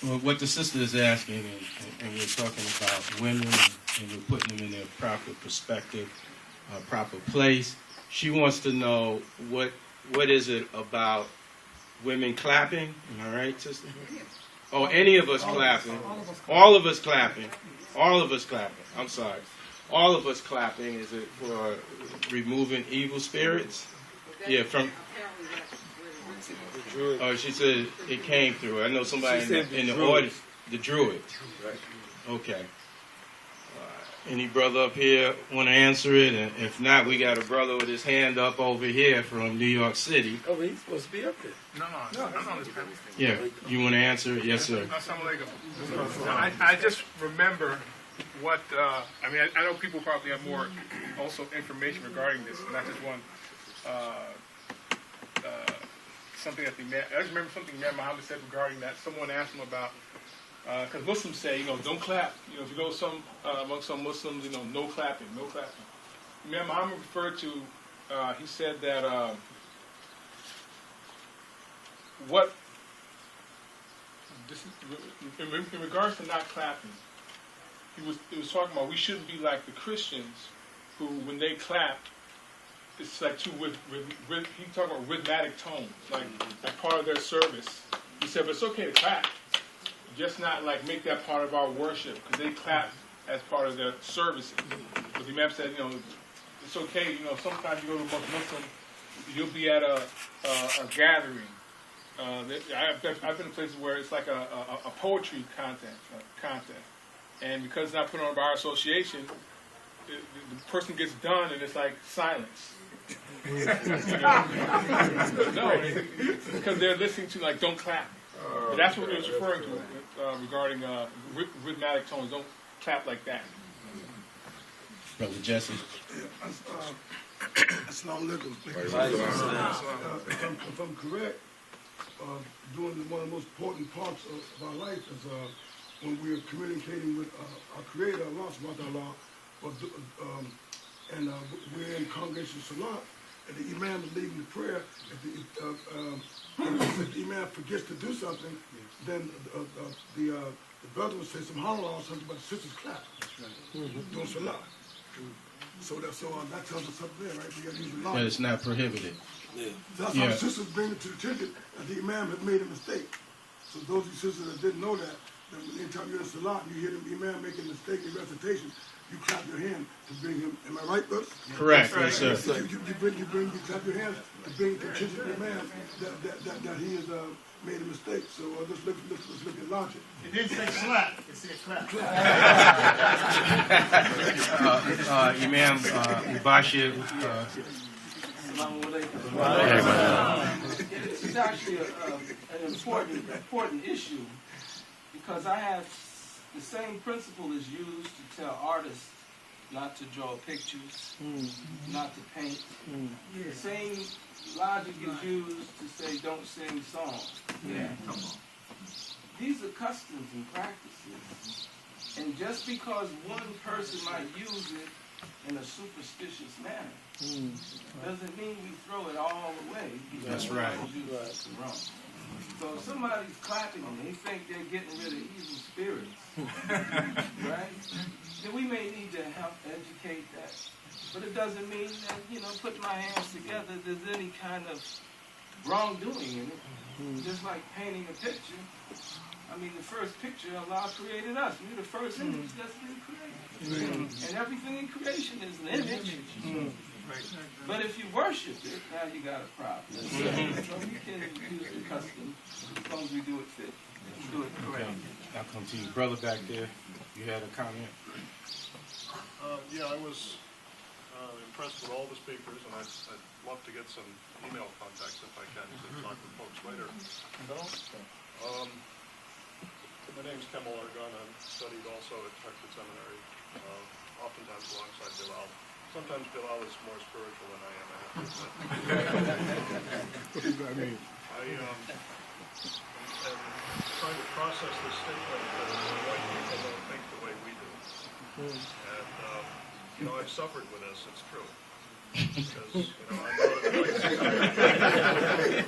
Well, what the sister is asking, and we're talking about women, and we're putting them in their proper perspective, proper place. She wants to know what is it about women clapping? Am I right, sister? Oh, any of us clapping? All of us clapping. All of us clapping. I'm sorry. All of us clapping. Is it for removing evil spirits? Yeah, from. Oh, she said it came through. I know somebody in the audience, the Druid. Right. Okay. Any brother up here want to answer it? And if not, we got a brother with his hand up over here from New York City. Oh, he's supposed to be up there. No. Yeah, you want to answer it? Yes, sir. I just remember what, I know people probably have more also information regarding this, not just one, something that I just remember something Imam Muhammad said regarding that. Someone asked him about, because Muslims say, don't clap. If you go among some Muslims, no clapping, no clapping. Imam Muhammad referred to, he said that in regards to not clapping, he was talking about we shouldn't be like the Christians who, when they clap, it's like he talked about rhythmic tones, like part of their service. He said, but it's okay to clap, just not like make that part of our worship, because they clap as part of their services. But the Imam said, it's okay. Sometimes you go to Muslim, you'll be at a gathering. I've been in places where it's like a poetry contest, and because it's not put on by our association, the person gets done and it's like silence. No, because they're listening to don't clap. But that's what he was referring to regarding rhythmic tones. Don't clap like that. Brother Jesse. Assalamu alaikum. If I'm correct, doing one of the most important parts of our life is when we are communicating with our Creator, Allah subhanahu wa ta'ala, and we're in congregation salat, and the Imam is leading the prayer. If the Imam forgets to do something, then the brother will say subhanallah or something, but the sisters clap. Doing salat. So that tells us something there, right? We got to use the law. That it's not prohibited. Yeah. That's how the sisters bring it to the attention that the Imam had made a mistake. So those of you sisters that didn't know that anytime you're in salat, you hear the Imam making a mistake in recitation, you clap your hand to bring him. Am I right, brother? Correct, yes, sir. You clap your hands to bring the attention to the Imam that he has made a mistake. So let's look at logic. It didn't say slap. It said clap. Imam Mubashir. This is actually an important issue, because I have the same principle is used to tell artists not to draw pictures, not to paint. The same logic is used to say don't sing songs. Come on. These are customs and practices. And just because one person might use it in a superstitious manner doesn't mean we throw it all away. That's right. Wrong. So if somebody's clapping and they think they're getting rid of evil spirits, right? Then we may need to help educate that. But it doesn't mean that, putting my hands together, there's any kind of wrongdoing in it. Just like painting a picture. I mean, the first picture, Allah created us. We're the first image that's been created. And everything in creation is an image. But if you worship it, now you got a problem. So we can use the custom as long as we do it fit. Do it correctly. I'll come to you. Brother back there, you had a comment? I was impressed with all the speakers, and I'd love to get some email contacts if I can to talk with folks later. My name's Kemal Argan. I've studied also at Hartford Seminary, oftentimes alongside Bilal. Sometimes Bilal is more spiritual than I am, I have to admit. What does that mean? I am trying to process this statement that white people don't think the way we do. And, I've suffered with this, it's true. Because, I know that white people,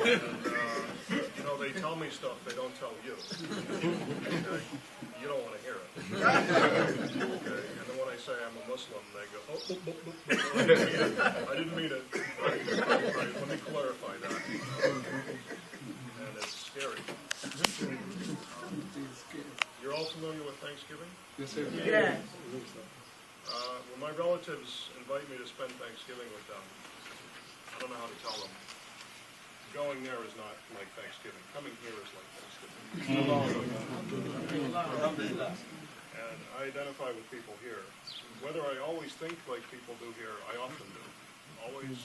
and, they tell me stuff they don't tell you. Okay? You don't want to hear it. Okay? And then when I say I'm a Muslim, they go, I didn't mean it. Right, let me clarify that. And it's scary. You're all familiar with Thanksgiving? Yes, sir. Yeah. When my relatives invite me to spend Thanksgiving with them, I don't know how to tell them. Going there is not like Thanksgiving. Coming here is like Thanksgiving. And I identify with people here. Whether I always think like people do here, I often do. Always.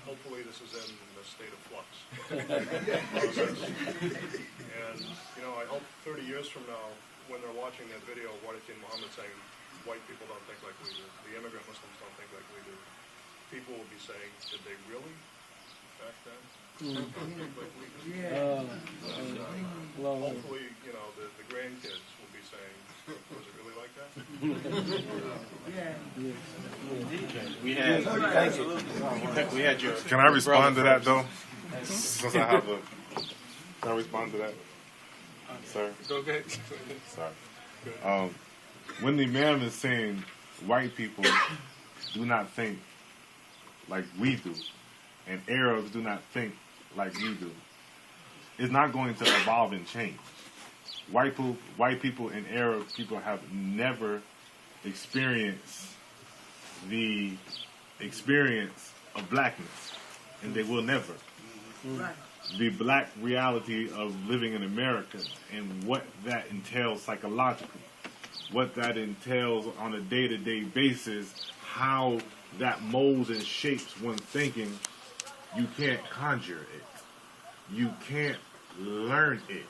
Hopefully this is in a state of flux. Process. And, you know, I hope 30 years from now, when they're watching that video of Warakin Muhammad saying, white people don't think like we do, the immigrant Muslims don't think like we do, people will be saying, did they really back then think like we do? Hopefully, you know, the grandkids will be saying, was it really like that? We had your. Can I respond to that though? Since I have a. Can I respond to that, sir? Go ahead. Sorry. When the Imam is saying white people do not think like we do, and Arabs do not think like we do, it's not going to evolve and change. White people and Arab people have never experienced the experience of blackness, and they will never. The black reality of living in America and what that entails psychologically, what that entails on a day-to-day basis, how that molds and shapes one's thinking, you can't conjure it. You can't learn it.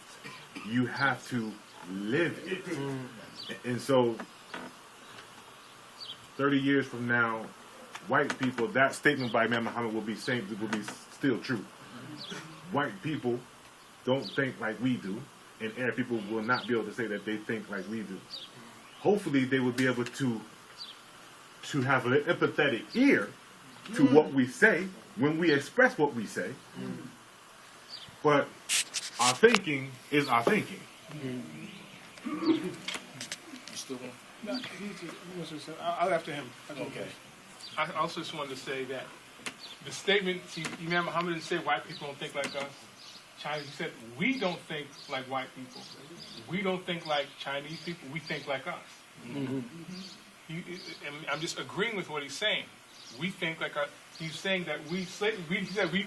You have to live it. And so 30 years from now, white people, that statement by Imam Muhammad will be still true. White people don't think like we do, and Arab people will not be able to say that they think like we do. Hopefully they will be able to have an empathetic ear to what we say when we express what we say. But our thinking is our thinking. You still want? No, I'll after him. Okay. I also just wanted to say that the statement, Imam Muhammad didn't say white people don't think like us. Chinese, he said we don't think like white people. We don't think like Chinese people. We think like us. And I'm just agreeing with what he's saying. We think like us. He's saying that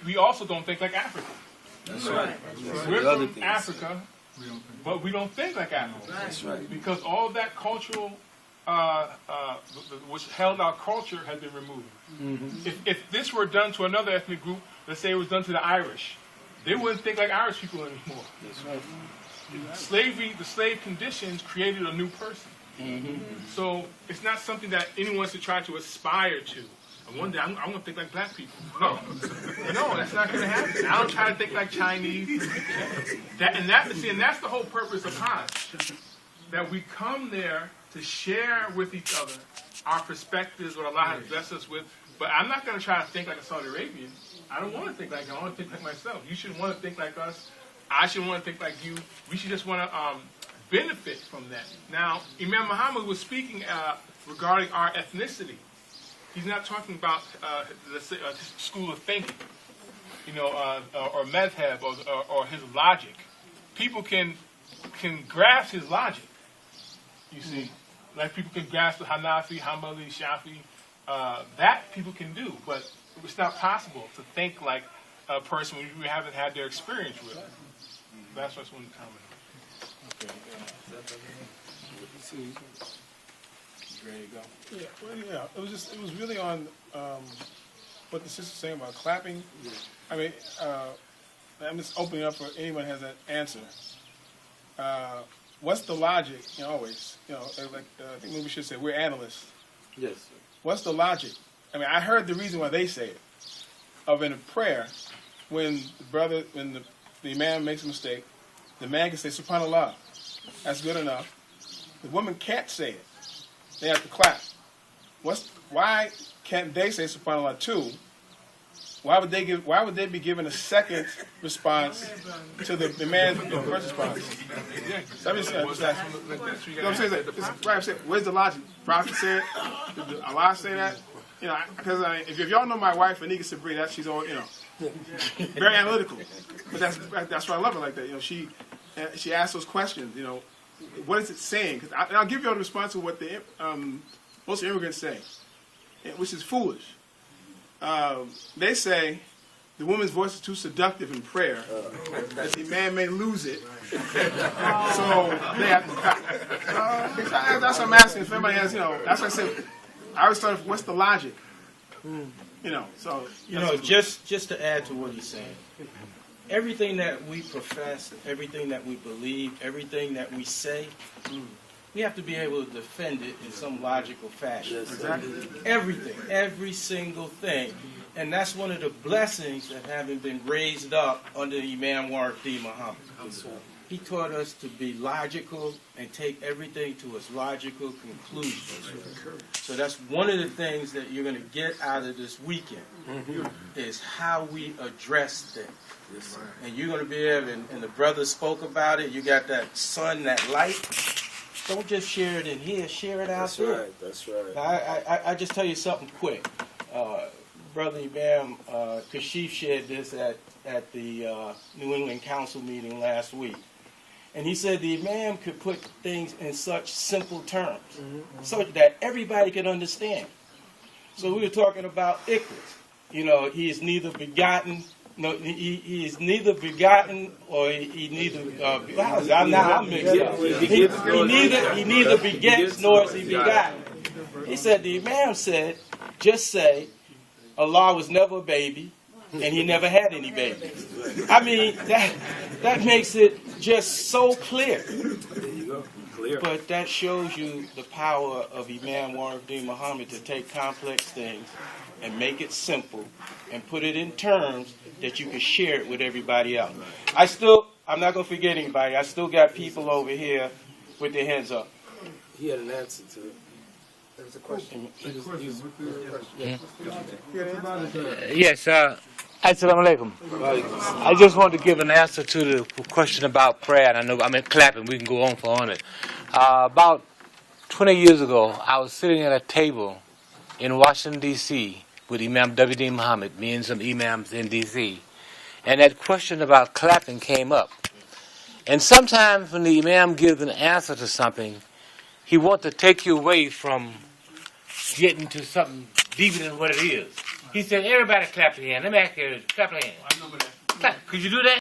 we also don't think like Africa. That's right. We're from Africa, but we don't think like Africa. That's right. Because all that cultural, which held our culture, has been removed. If this were done to another ethnic group, let's say it was done to the Irish, they wouldn't think like Irish people anymore. That's right. Slavery, the slave conditions created a new person. So it's not something that anyone should try to aspire to. And one day I'm going to think like black people. No, that's not going to happen. I don't try to think like Chinese. And that's the whole purpose of Hajj. That we come there to share with each other our perspectives, what Allah has blessed us with. But I'm not going to try to think like a Saudi Arabian. I don't want to think like them. I want to think like myself. You should want to think like us. I should want to think like you. We should just want to benefit from that. Now, Imam Muhammad was speaking regarding our ethnicity. He's not talking about school of thinking, or madhab, or his logic. People can grasp his logic. You see, like people can grasp the Hanafi, Hanbali, Shafi. That people can do, but it's not possible to think like a person we haven't had their experience with. That's what's one comment. Okay. You ready to go? Yeah, well, it was really on what the sister's saying about clapping. I mean, I'm just opening up for anyone who has an answer. What's the logic? Always, I think we should say we're analysts. Yes, sir. What's the logic? I mean, I heard the reason why they say it. Of in a prayer, when the imam makes a mistake, the man can say Subhanallah. That's good enough. The woman can't say it. They have to clap. Why can't they say Subhanallah too? why would they be given a second response to the man's first response? So I'm just asking. You know what I'm saying? Right, I'm saying, where's the logic? Prophet said, did Allah say that? You know, because if y'all know my wife, Anika Sabri, that she's all, you know, very analytical. But that's why I love her like that. You know, she asks those questions. You know, what is it saying? Because I'll give you all the response to what the most immigrants say, which is foolish. They say the woman's voice is too seductive in prayer, that the man may lose it. So they have to cut. That's what I'm asking. If anybody has, you know, that's what I said. I always start with, what's the logic? You know, so. You know, just to add to what he's saying, everything that we profess, everything that we believe, everything that we say, we have to be able to defend it in some logical fashion. Exactly. Everything, every single thing. And that's one of the blessings that having been raised up under Imam Warith Deen Muhammad. He taught us to be logical and take everything to its logical conclusion. So that's one of the things that you're going to get out of this weekend, is how we address things. And you're going to be able, and the brother spoke about it, you got that sun, that light. Don't just share it in here, share it out there. That's right. I just tell you something quick. Brother Imam Kashif shared this at the New England Council meeting last week. And he said the Imam could put things in such simple terms, so that everybody could understand. So we were talking about Ikhlas. You know, he is neither begotten, he is neither begotten or he neither. I'm mixed up. He neither begets nor is he begotten. He said the Imam said, just say, Allah was never a baby, and he never had any babies. I mean, that makes it just so clear. There you go. Clear. But that shows you the power of Imam Warith Deen Muhammad to take complex things and make it simple and put it in terms that you can share it with everybody else. I'm not going to forget anybody. I still got people over here with their hands up. He had an answer to it. There's a question. Yes, Assalamu alaikum. I just want to give an answer to the question about prayer. And I mean clapping. We can go on for it. About 20 years ago, I was sitting at a table in Washington, D.C. with Imam W. Deen Muhammad, me and some imams in D.C. And that question about clapping came up. And sometimes when the Imam gives an answer to something, he wants to take you away from getting to something deeper than what it is. He said, everybody clap your hand. Let me ask you, clap your hand. Clap. Could you do that?